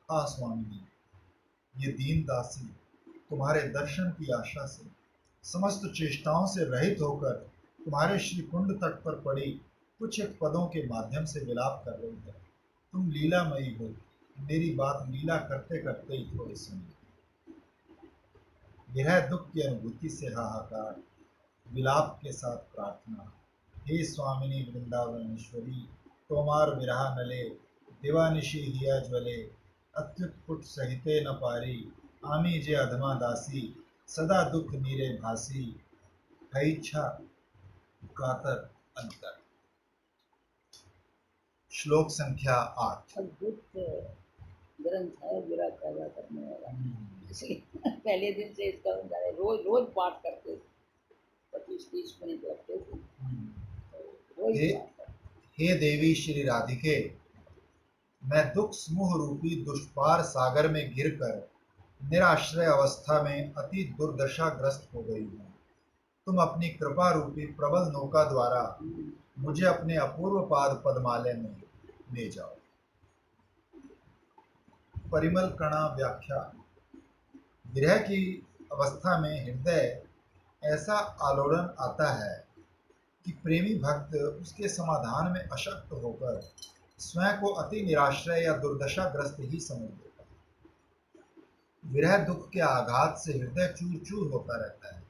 हाँ स्वामी, ये दीन दासी तुम्हारे दर्शन की आशा से समस्त चेष्टाओं से रहित होकर तुम्हारे श्री कुंड तट पर पड़ी कुछ एक पदों के माध्यम से विलाप कर रही है। तुम लीलामयी हो, मेरी बात लीला करते करते ही थोड़ी सुनिए। विरह दुख की अनुभूति से हाहाकार, विलाप के साथ प्रार्थना। हे स्वामिनी वृंदावनेश्वरी, तोमार विरहा नले, दिवानिशी हिया ज्वले, अत्युत्पुट सहिते न पारी, आमी जे अधमा दासी, सदा दुख नीरे भासी, है इच्छा कातर अंतर। श्लोक संख्या 8। अद्भुत ग्रंथ है विरह पैदा करने वाला, इसलिए पहले दिन से इसका रोज रोज पाठ करते थे, 25-30 मिनट लगते थे, रोज हे पाठ करते। हे देवी श्री राधिके, मैं दुख समूह रूपी दुष्पार सागर में गिरकर निराश्रय अवस्था में अति दुर्दशाग्रस्त हो गई हूँ। तुम अपनी कृपा रूपी प्रबल नौका द्वारा मुझे अपने अपूर्व पाद पद्मालय में ले जाओ। परिमल कणा व्याख्या। विरह की अवस्था में हृदय ऐसा आलोड़न आता है कि प्रेमी भक्त उसके समाधान में अशक्त होकर स्वयं को अति निराश्रय या दुर्दशाग्रस्त ही समझ लेता है। विरह दुख के आघात से हृदय चूर चूर होता रहता है,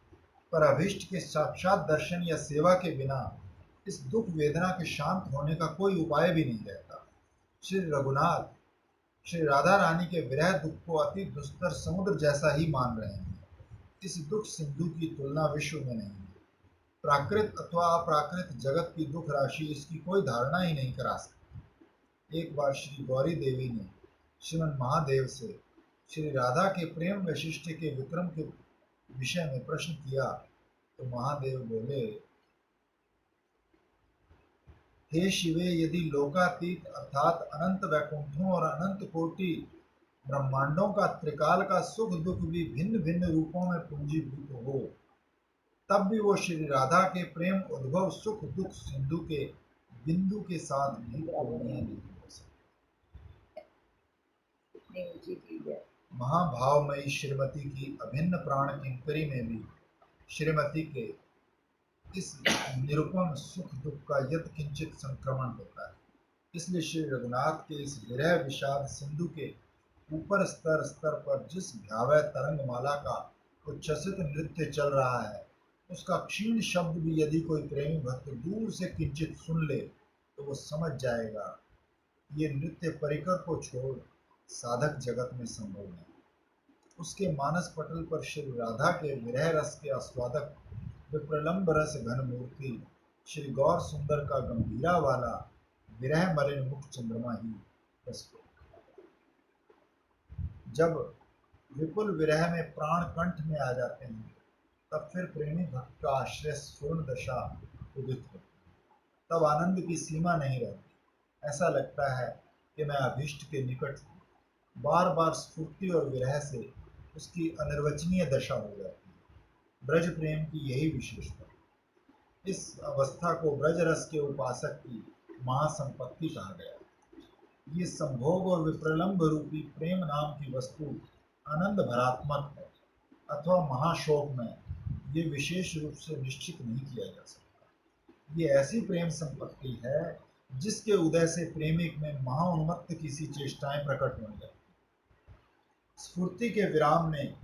पर अभीष्ट के साक्षात दर्शन या सेवा के बिना इस दुख वेदना के शांत होने का कोई उपाय भी नहीं रहता। श्री रघुनाथ श्री राधा रानी के विरह दुख को अति दुस्तर समुद्र जैसा ही मान रहे हैं। इस दुख सिंधु की तुलना विश्व में नहीं है। प्राकृत अथवा अप्राकृत जगत की दुख राशि इसकी कोई धारणा ही नहीं करा सकती। एक बार श्री गौरी देवी ने श्रीमन महादेव से श्री राधा के प्रेम वैशिष्ट के विक्रम के विषय में प्रश्न किया तो महादेव बोले, हे शिवे, यदि लोकातीत अर्थात अनंत वैकुंठों और अनंत कोटि ब्रह्मांडों का त्रिकाल का सुख दुख भी भिन्न भिन्न रूपों में पूंजीभूत हो, तब भी वो श्री राधा के प्रेम उद्भव सुख दुख सिंधु के बिंदु के साथ भी तुलनीय नहीं हो सकते। इतनी ऊंची चीज है। महाभावमयी श्रीमती की अभिन्न प्राण किंकरी में भी श्रीमती के इस निरुपम सुख दुख का यत किंचित संक्रमण होता है। इसलिए श्री रघुनाथ के इस विरह विषाद सिंधु के ऊपर स्तर स्तर पर जिस भयावह तरंगमाला का उच्छ्वसित नृत्य चल रहा है, उसका क्षीण शब्द भी यदि कोई प्रेमी भक्त दूर से किंचित सुन ले तो वो समझ जाएगा ये नृत्य परिकर को छोड़ साधक जगत में संभव नहीं। उसके मानस पटल पर श्री राधा के विरह रस के आस्वादक विप्रलंब रस घन मूर्ति श्री गौर सुंदर का गंभीरा वाला विरह मलिन मुख चंद्रमा ही प्रस्तुत। जब विपुल विरह में प्राण कंठ में आ जाते हैं, तब फिर प्रेमी भक्त का आश्रय स्वर्ण दशा उदित होती है। तब आनंद की सीमा नहीं रहती। ऐसा लगता है कि मैं अभीष्ट के निकट हूँ। बार बार स्फूर्ति और विरह से उसकी अनिर्वचनीय दशा हो जाती है। ब्रज प्रेम की यही विशेषता। इस अवस्था को ब्रज रस के उपासक की महासंपत्ति कहा गया। ये संभोग और विप्रलंब रूपी प्रेम नाम की वस्तु आनंद भरात्मक है अथवा महाशोक में ये विशेष रूप से निश्चित नहीं किया जा सकता। ये ऐसी प्रेम संपत्ति है जिसके उदय से प्रेमिक में महाउन्मत्त किसी चेष्टाएं प्रकट होने लगती। स्फूर्ति के विराम में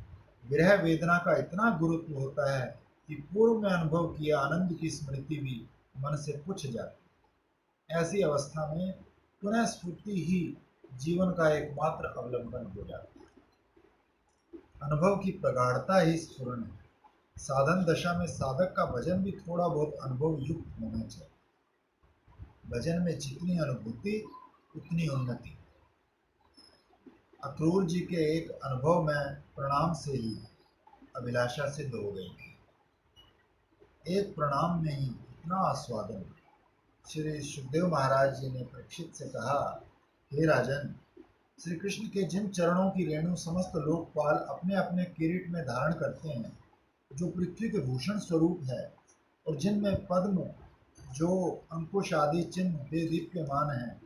विरह वेदना का इतना गुरुत्व होता है कि पूर्व में अनुभव किया आनंद की स्मृति भी मन से पुछ जाती। ऐसी अवस्था में पुनः स्फूर्ति ही जीवन का एकमात्र अवलंबन हो जाती है। अनुभव की प्रगाढ़ता ही स्फुरण है। साधन दशा में साधक का भजन भी थोड़ा बहुत अनुभव युक्त होना चाहिए। भजन में जितनी अनुभूति उतनी उन्नति। अक्रूर जी के एक अनुभव में प्रणाम से ही अभिलाषा सिद्ध हो गई। एक प्रणाम में ही इतना आस्वादन। श्री सुखदेव महाराज जी ने परीक्षित से कहा, हे राजन, श्री कृष्ण के जिन चरणों की रेणु समस्त लोकपाल अपने अपने किरीट में धारण करते हैं, जो पृथ्वी के भूषण स्वरूप है, और जिनमें पद्म जो अंकुश आदि चिन्ह देदीप्यमान हैं,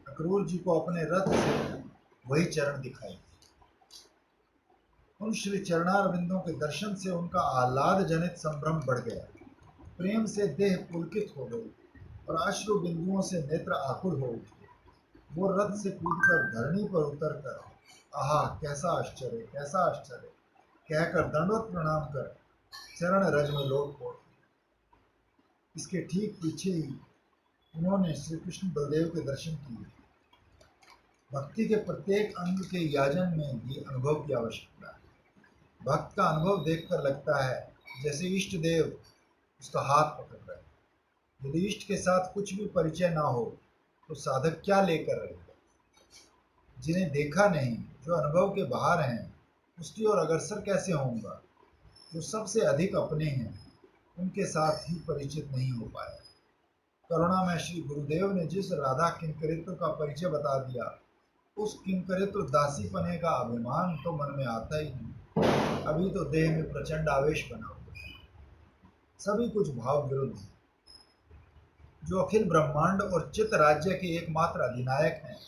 अक्रूर जी को अपने रथ से वही चरण दिखाई। उन श्री चरणारविंदों के दर्शन से उनका आह्लाद जनित संभ्रम बढ़ गया। प्रेम से देह पुलकित हो गई और अश्रु बिंदुओं से नेत्र आकुल हो उठे। वो रथ से कूदकर धरणी पर उतरकर, आहा कैसा आश्चर्य, कैसा आश्चर्य कहकर दंडवत प्रणाम कर चरण रज में लोट पड़े। इसके ठीक पीछे ही उन्होंने श्री कृष्ण बलदेव के दर्शन किए। भक्ति के प्रत्येक अंग के याजन में भी अनुभव की आवश्यकता है। भक्त का अनुभव देखकर लगता है जैसे इष्ट देव उसका हाथ पकड़ रहे। यदि इष्ट के साथ कुछ भी परिचय ना हो तो साधक क्या लेकर रहेगा। जिन्हें देखा नहीं, जो अनुभव के बाहर हैं, उसकी ओर अग्रसर कैसे होऊंगा। जो सबसे अधिक अपने हैं, उनके साथ ही परिचित नहीं हो पाया। करुणा में श्री गुरुदेव ने जिस राधा किंकरित्व का परिचय बता दिया, उस किंकरित्व दासी पने का अभिमान तो मन में आता ही नहीं। अभी तो देह में प्रचंड आवेश बना हुआ है। सभी कुछ भाव विरुद्ध है। जो अखिल ब्रह्मांड और चित्त राज्य के एकमात्र अधिनायक हैं,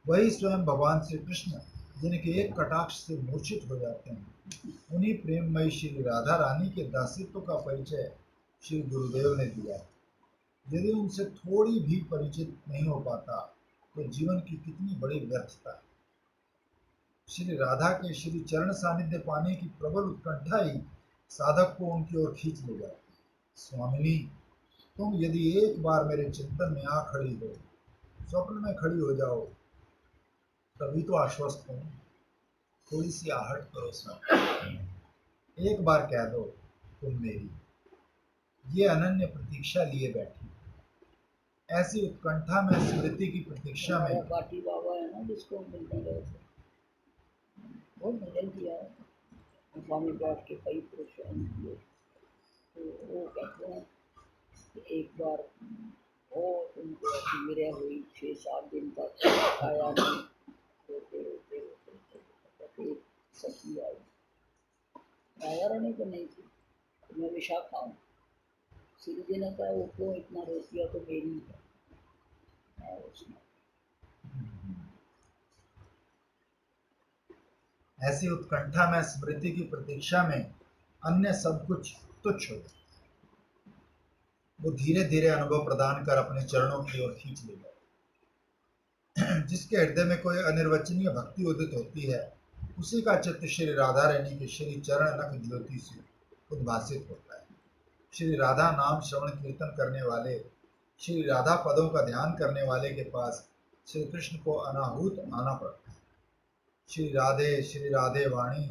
वही स्वयं भगवान श्री कृष्ण, जिनके एक कटाक्ष से मूर्छित हो जाते हैं। उन्हीं प्रेममयी श्री राधा रानी के दासित्व का परिचय श्री गुरुदेव ने दिया। यदि उनसे थोड़ी भी परिचित नहीं हो पाता तो जीवन की कितनी बड़ी व्यर्थता है। श्री राधा के श्री चरण सानिध्य पाने की प्रबल उत्कंठा ही साधक को उनकी ओर खींच ले जाती। स्वामिनी, तुम यदि एक बार मेरे चिंतन में आ खड़ी हो, स्वप्न में खड़ी हो जाओ, तभी तो आश्वस्त हूँ। थोड़ी सी आहट करो स्वामी, एक बार कह दो तुम मेरी। ये अनन्य प्रतीक्षा लिए बैठी। ऐसी उत्कंठा में स्मृति की प्रतीक्षा में। पाटी बाबा है ना जिसको मिलने गए थे, बहुत भजन किया है स्वामी बैठ के, कई पुरुष किए। तो वो कहते हैं कि एक बार वो उनको ऐसी विरह हुई, 6-7 दिन तक आया नहीं। रोते रोते रोते रोते सखी आई, राजा रानी तो नहीं थी, तो मैं विशाखा हूँ। श्री जी ने कहा वो क्यों इतना रोती है, तो मेरी है। उसमें ऐसी उत्कंठा में स्मृति की प्रतीक्षा में अन्य सब कुछ तुच्छ हो। वो धीरे धीरे अनुभव प्रदान कर अपने चरणों की ओर खींच ले गए। जिसके हृदय में कोई अनिर्वचनीय भक्ति उदित होती है, उसी का चित्त श्री राधा रानी के श्री चरण नख ज्योति से उद्भासित होता है। श्री राधा नाम श्रवण कीर्तन करने वाले, श्री राधा पदों का ध्यान करने वाले के पास श्री कृष्ण को अनाहूत आना पड़ता है। श्री राधे वाणी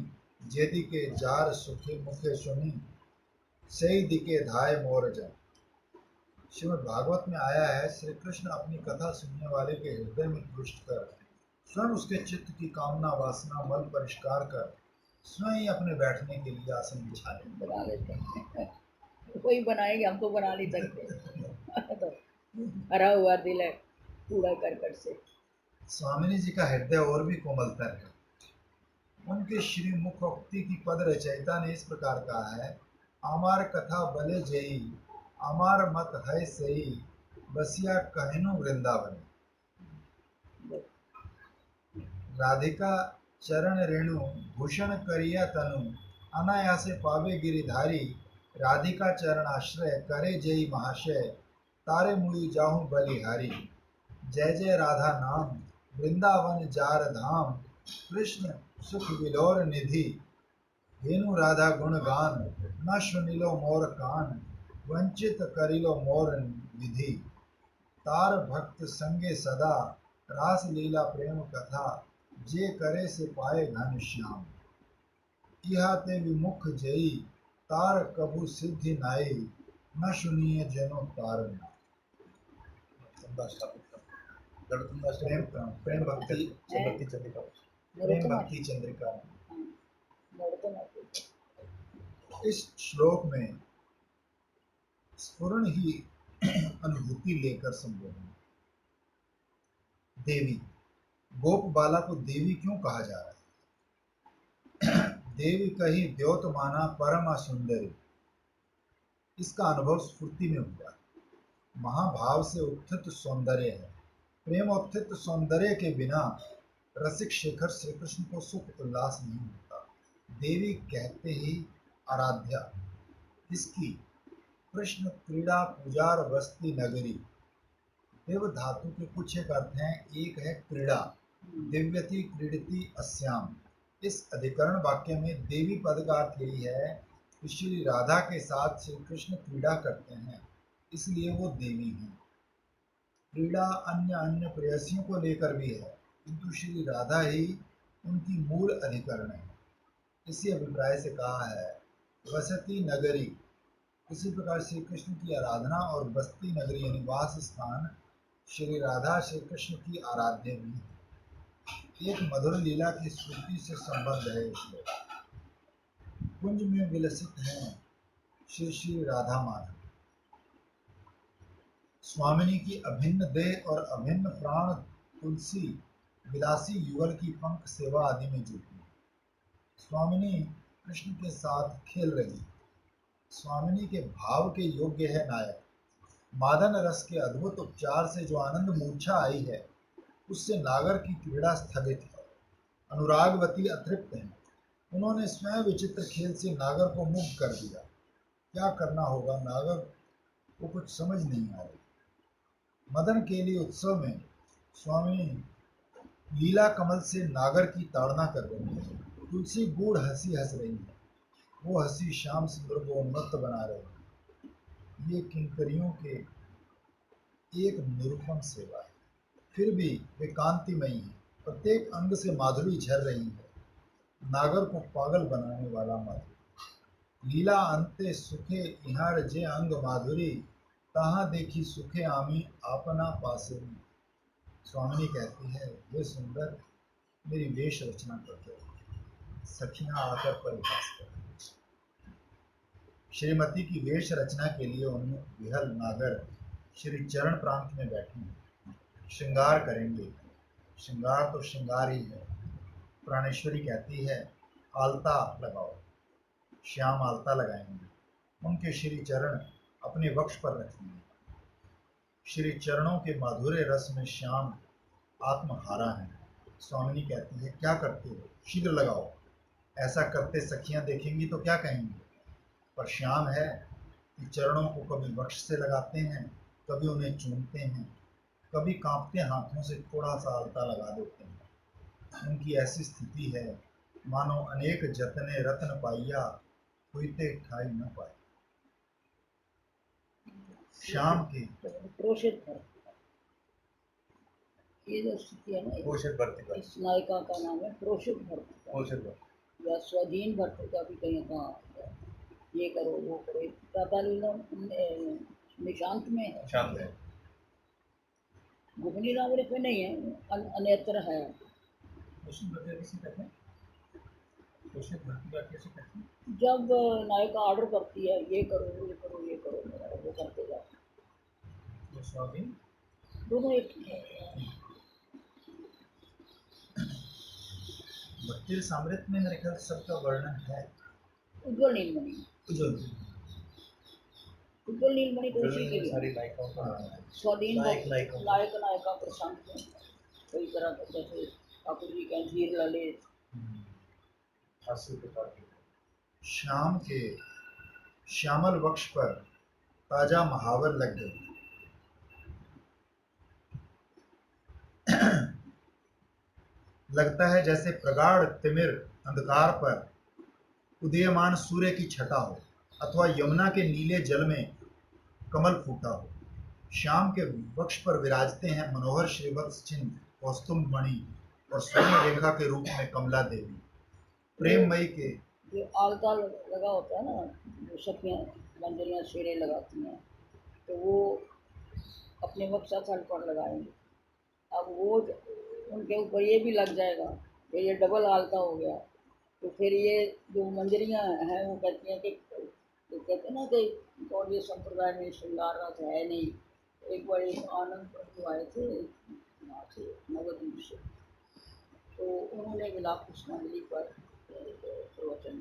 जेदी के जार सुखे मुखे सुनी, सही दिके धाय मोर जन। श्रीमद् भागवत में आया है, श्री कृष्ण अपनी कथा सुनने वाले के हृदय में दृष्ट कर स्वयं उसके चित्त की कामना वासना मल परिष्कार कर स्वयं ही अपने बैठने के लिए आसन बिछा लेते। बना लेते हैं, कोई बनाएंगे, हम तो बना नहीं सकते। तो हरा हुआ दिल है कूड़ा करकट से। स्वामिनी जी का हृदय और भी कोमलतर है। उनके श्री मुखोक्ति की पद रचयिता ने इस प्रकार कहा है, आमार कथा बले जई, आमार मत है सही, बसिया कहनु वृंदावन। राधिका चरण रेणु भूषण करिया तनु, अनायासे पावे गिरिधारी, राधिका चरण आश्रय करे जई महाशय, तारे मुड़ी जाहू बलिहारी। जय जय राधा नाम वृंदावन जार धाम, कृष्ण सुख विलोर निधि, हेनु राधा गुण गान, न सुनिलो मोर कान, वंचित करिलो मोर विधि। तार भक्त संगे सदा, रास लीला प्रेम कथा, जे करे से पाए घन श्याम। इहा ते विमुख जई, तार कबू सिद्धि नाई, न सुनिए जनो तार नाम। जड़तुंगा स्थापित कर, जड़तुंगा प्रेम स्थापित प्रेम भक्ति भक्ति चंद्रिका। प्रेम भक्ति चंद्रिका। हाँ, इस श्लोक में स्फुरण ही अनुभूति लेकर संबोधन। देवी, गोप बाला को देवी क्यों कहा जा रहा है? देवी कही द्योत माना परम सुंदरी, इसका अनुभव स्फूर्ति में हुआ। महाभाव से उत्थित सौंदर्य है। प्रेम उत्थित सौंदर्य के बिना रसिक शेखर श्री कृष्ण को सुख उल्लास नहीं होता। देवी कहते ही आराध्या, इसकी कृष्ण क्रीड़ा पुजार वस्ती नगरी। देव धातु के कुछ एक अर्थ हैं। एक है क्रीड़ा, दिव्यति क्रीडति अस्याम। इस अधिकरण वाक्य में देवी पद का अर्थ यही है कि श्री राधा के साथ श्री कृष्ण क्रीड़ा करते हैं, इसलिए वो देवी हैं। क्रीड़ा अन्य अन्य प्रेयसियों को लेकर भी है, किंतु श्री राधा ही उनकी मूल अधिकरण है। इसी अभिप्राय से कहा है वसती नगरी। इसी प्रकार श्री कृष्ण की आराधना और बस्ती नगरी यानी वास स्थान श्री राधा श्री कृष्ण की आराध्य भी है। एक मधुर लीला की स्मृति से संबंध है इसमें। कुंज में विलसित हैं श्री श्री राधा माधव। स्वामिनी की अभिन्न देह और अभिन्न प्राण तुलसी विलासी युगल की पंख सेवा आदि में जुटी। स्वामिनी कृष्ण के साथ खेल रही। स्वामिनी के भाव के योग्य है नायक। मादन रस के अद्भुत उपचार से जो आनंद मूर्छा आई है, उससे नागर की क्रीड़ा स्थगित है। अनुरागवती अतृप्त है। उन्होंने स्वयं विचित्र खेल से नागर को मुग्ध कर दिया। क्या करना होगा, नागर को कुछ समझ नहीं आ रही। मदन के लिए उत्सव में स्वामी लीला कमल से नागर की ताड़ना कर रही है। तुलसी गूढ़ हंसी हंस रही है। वो हंसी श्याम सुंदर को उन्मत्त बना रही है। ये किंकरियों के एक निरूपम सेवा है। फिर भी वे कांतिमयी हैं। प्रत्येक अंग से माधुरी झर रही है। नागर को पागल बनाने वाला माधुरी। लीला अंते सुखे इहार जे अंग माधुरी, तहाँ देखी सुखे आमी आपना पासेरी। स्वामिनी कहती है, वे सुंदर मेरी वेश रचना करते हैं। सखियां आकर परिहास करती। श्रीमती की वेश रचना के लिए उन्हें विहल नागर श्री चरण प्रांत में बैठे हैं। श्रृंगार करेंगे। श्रृंगार तो श्रृंगार ही है। प्राणेश्वरी कहती है, आलता लगाओ। श्याम आलता लगाएंगे। उनके श्री चरण अपने वक्ष पर रखेंगे। श्री चरणों के माधुर्य रस में श्याम आत्महारा है। स्वामिनी कहती है, क्या करते हो, शीघ्र लगाओ। ऐसा करते सखियां देखेंगी तो क्या कहेंगी। पर श्याम है कि चरणों को कभी वक्ष से लगाते हैं, कभी उन्हें चूमते हैं, कभी कांपते हाथों से थोड़ा सा आलता लगा देते हैं। उनकी ऐसी स्थिति है मानो अनेक जतने रत्न पाइया, हुईते ठाई न पाए। श्याम की प्रोषित भर, ये जो स्थिति है ना, पोषित भर्तिका, इस नायिका का नाम है प्रोषित भर्तिका पोषित भर्तिका। या स्वाधीन भर्तिका भी कहीं कहाँ। ये करो वो करो, प्रातः लीला निशांत में है, शांत है। गुप्तनी नामृत में नहीं है, अन्यत्र है। पोषित भर्तिका किसे कहते हैं? पोषित भर्तिका कैसे कहते हैं? जब नायिका ऑर्डर करती है, ये करो ये करो ये करो, वो करते जाते हैं। वो स्वाधीन दोनों एक ही है। भक्ति सामृत में मेरे ख्याल सबका वर्णन है। उज्ज्वल नीलमणि, उज्ज्वल उज्ज्वल नीलमणि तो इसी के फिल्म में लिए सारी नायिकाओं का स्वाधीन नायक नायिकाओं का। नायक नायिका प्रशांत में कई तरह के, जैसे ठाकुर जी के धीर ललित, हास्य प्रकार की। श्याम के श्यामल वक्ष पर ताजा महावर लग गई। लगता है जैसे प्रगाढ़ तिमिर अंधकार पर उदीयमान सूर्य की छटा हो, अथवा यमुना के नीले जल में कमल फूटा हो। श्याम के वक्ष पर विराजते हैं मनोहर श्रीवत्स चिन्ह कौस्तुभ मणि और स्वर्ण रेखा के रूप में कमला देवी। प्रेममयी के जो आलता लगा होता है ना, जो सखियाँ बंदरियाँ शेरे लगाती हैं, तो वो अपने वक्षा स्थल पर लगाएंगे। अब वो उनके ऊपर ये भी लग जाएगा कि ये डबल आलता हो गया, तो फिर ये जो मंजरियाँ हैं वो कहती हैं कि तो कहते हैं ना कि गौड़ीय संप्रदाय में श्रृंगार रस है नहीं। एक बार एक आनंद प्रभु आए थे वहाँ से नवद्वीप से, तो उन्होंने विलाप पुष्पांजलि पर प्रवचन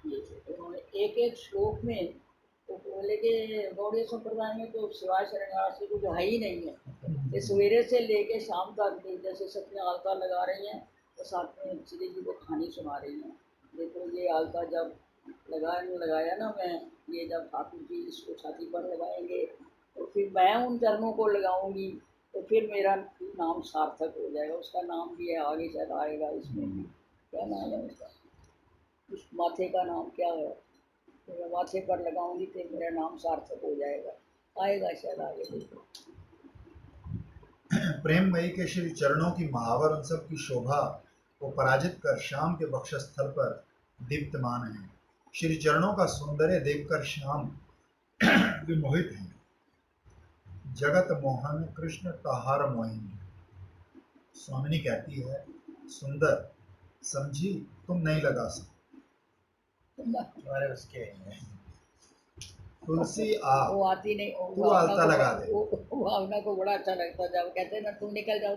किए थे। तो उन्होंने एक एक श्लोक में तो बोले कि गौड़ीय संप्रदाय में तो सिवाय श्रृंगार से कुछ है ही नहीं है। ये सवेरे से लेके शाम तक भी जैसे सत्य आलता लगा रही हैं तो साथ में श्री जी को कहानी सुना रही हैं। देखो ये आलता जब लगाया ना मैं, ये जब ठाकुर जी इसको छाती पर लगाएंगे तो फिर मैं उन चरणों को लगाऊंगी तो फिर मेरा नाम सार्थक हो जाएगा। उसका नाम भी है, आगे शायद आएगा इसमें भी। क्या नाम है उसका, उस माथे का नाम क्या है, तो मैं माथे पर लगाऊंगी तो मेरा नाम सार्थक हो जाएगा, आएगा शायद आगे देखो। प्रेममयी के श्री चरणों की महावर उत्सव की शोभा को पराजित कर श्याम के वक्षस्थल पर दीप्तमान है। श्री चरणों का सौंदर्य देखकर श्याम विमोहित है। जगत मोहन कृष्ण ताहार मोहिनी। स्वामिनी कहती है, सुंदर समझी तुम नहीं लगा सकते, तुम्हारे उसके हैं। तुलसी आ वो आती नहीं, तू आलता लगा दे। वो भावना को बड़ा अच्छा लगता जब कहते ना तुम निकल जाओ।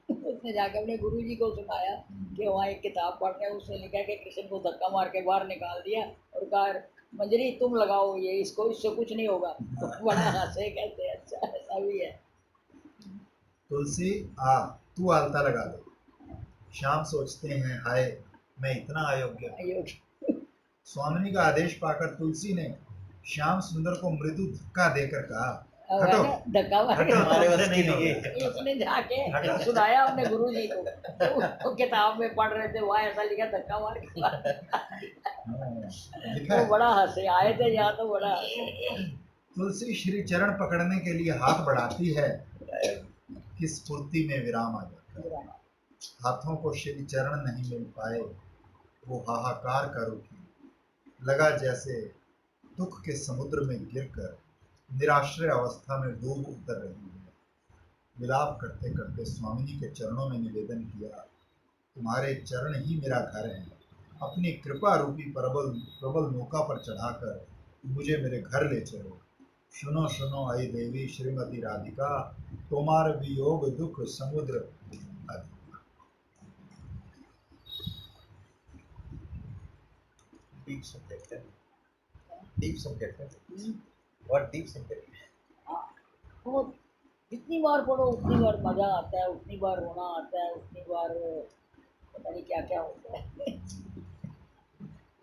उसने जाकर अपने गुरु जी को सुनाया कि वहाँ एक किताब पढ़ते हैं, उसने लिखा कि कृष्ण को धक्का मार के बाहर निकाल दिया और कहा मंजरी तुम लगाओ ये, इसको इससे कुछ नहीं होगा। तो बड़ा हंसे, कहते हैं अच्छा ऐसा भी है। तुलसी आ तू आलता लगा दे। श्याम सोचते हैं, हाय मैं इतना अयोग्य। अयोग्य। स्वामिनी का आदेश पाकर तुलसी ने श्याम सुंदर को मृदु धक्का देकर कहा, अब हटो है ना, धक्का मार के हटो, हमारे तुमसे बस की नहीं नहीं होगा। है। उसने जाके सुनाया अपने गुरु जी को, तो किताब में पढ़ रहे थे वहाँ ऐसा लिखा धक्का मार के लिखा तो है, बड़ा हंसे आए थे यहाँ, तो बड़ा हंसे। तुलसी श्री चरण पकड़ने के लिए हाथ बढ़ाती है कि स्फूर्ति में विराम आ जाता है। हाथों को श्री चरण नहीं मिल पाए, वो हाहाकार कर उठी। लगा जैसे दुख के समुद्र में गिरकर निराश्रय अवस्था में डूब उतर रही है। विलाप करते करते स्वामिनी के चरणों में निवेदन किया, तुम्हारे चरण ही मेरा घर है। अपनी कृपा रूपी प्रबल नौका पर चढ़ाकर मुझे मेरे घर ले चलो। सुनो सुनो आई देवी श्रीमती राधिका, तुम्हार वियोग दुख समुद्र अधिका। डीप सब्जेक्ट है, डीप सब्जेक्ट है, बहुत डीप सब्जेक्ट है। हाँ, तो जितनी बार पढ़ो उतनी बार मजा आता है, उतनी बार रोना आता है, उतनी बार पता नहीं क्या क्या होता है।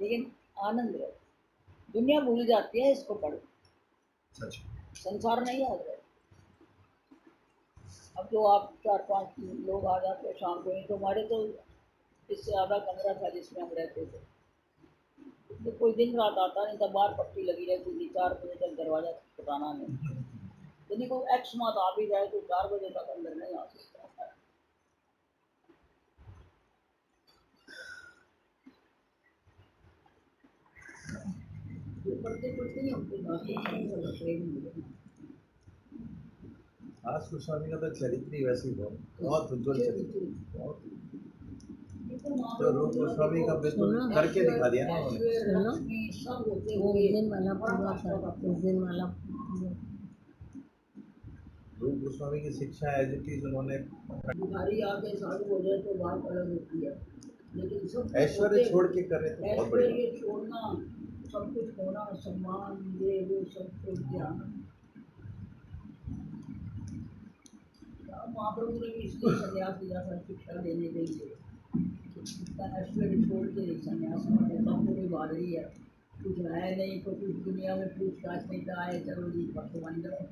लेकिन आनंद है, दुनिया भूल जाती है इसको पढ़, सच। संसार नहीं याद रहे। अब जो आप 4-5 लोग आ जाते शाम को, नहीं तो हमारे तो इससे आधा कमरा था जिसमें हम रहते थे, तो कोई दिन रात आता नहीं था, बाहर पट्टी लगी रहती थी, 4 बजे तक दरवाजा खटखटाना नहीं। यदि कोई एक्स मत आ भी जाए तो 4 बजे तक अंदर नहीं आ सकता। पढ़ते पढ़ते ही हमको आज गोस्वामी का तो चरित्र ही वैसे ही बहुत उज्जवल चरित्र, बहुत। तो रूप गोस्वामी का बिल्कुल करके दिखा दिया ना उन्होंने। उस दिन वाला पूरा कर, उस दिन वाला रूप गोस्वामी की शिक्षा एज इट इज उन्होंने। बिहारी आके साधु हो जाए तो बात अलग होती है, लेकिन सब ऐश्वर्य छोड़ के कर रहे थे, बहुत बढ़िया। ऐश्वर्य छोड़ना, सब कुछ होना, सम्मान ये वो सब छोड़ के आना। महाप्रभु ने भी इसलिए संन्यास लिया था, शिक्षा देने के लिए। ऐश्वर्य छोड़ के संन्यास लेता, पूरी बहादुरी है, कुछ है नहीं तो कुछ दुनिया में पूछताछ नहीं था, आए चलो जी भक्त बन जाओ।